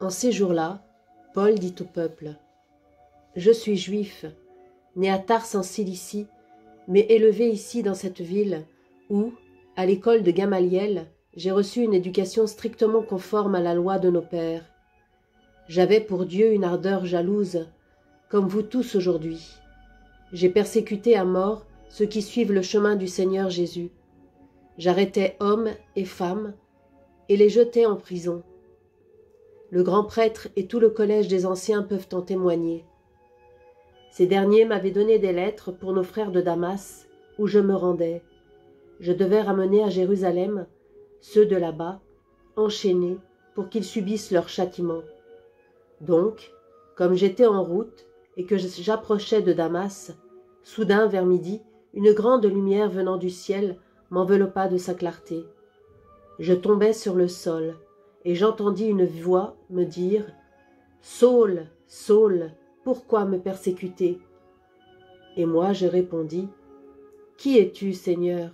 En ces jours-là, Paul dit au peuple : « Je suis juif, né à Tars en Cilicie, mais élevé ici dans cette ville, où, à l'école de Gamaliel, j'ai reçu une éducation strictement conforme à la loi de nos pères. J'avais pour Dieu une ardeur jalouse, comme vous tous aujourd'hui. J'ai persécuté à mort ceux qui suivent le chemin du Seigneur Jésus. J'arrêtais hommes et femmes et les jetais en prison. Le grand prêtre et tout le collège des anciens peuvent en témoigner. Ces derniers m'avaient donné des lettres pour nos frères de Damas, où je me rendais. Je devais ramener à Jérusalem ceux de là-bas, enchaînés, pour qu'ils subissent leur châtiment. Donc, comme j'étais en route et que j'approchais de Damas, soudain, vers midi, une grande lumière venant du ciel m'enveloppa de sa clarté. Je tombai sur le sol, et j'entendis une voix me dire : « Saul, Saul, pourquoi me persécuter ?» Et moi je répondis : « Qui es-tu, Seigneur ? » ?»«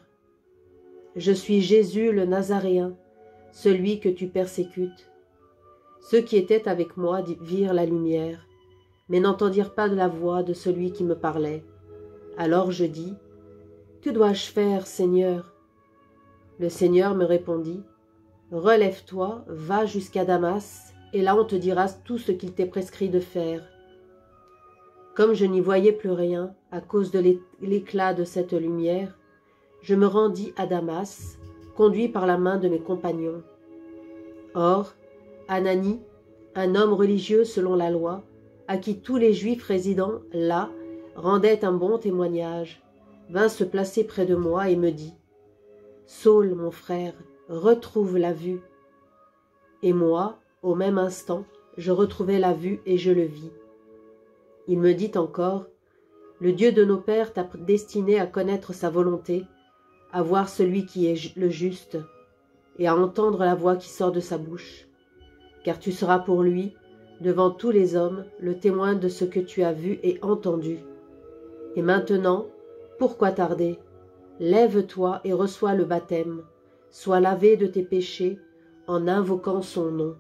Je suis Jésus le Nazaréen, celui que tu persécutes. » Ceux qui étaient avec moi virent la lumière, mais n'entendirent pas de la voix de celui qui me parlait. Alors je dis : « Que dois-je faire, Seigneur ? » Le Seigneur me répondit : « Relève-toi, va jusqu'à Damas, et là on te dira tout ce qu'il t'est prescrit de faire. » Comme je n'y voyais plus rien à cause de l'éclat de cette lumière, je me rendis à Damas, conduit par la main de mes compagnons. Or, Ananie, un homme religieux selon la loi, à qui tous les Juifs résidant là rendaient un bon témoignage, vint se placer près de moi et me dit : « Saul, mon frère, retrouve la vue. » Et moi, au même instant, je retrouvai la vue et je le vis. Il me dit encore : « Le Dieu de nos pères t'a destiné à connaître sa volonté, à voir celui qui est le juste, et à entendre la voix qui sort de sa bouche. Car tu seras pour lui, devant tous les hommes, le témoin de ce que tu as vu et entendu. Et maintenant, pourquoi tarder ? Lève-toi et reçois le baptême, sois lavé de tes péchés en invoquant son nom. »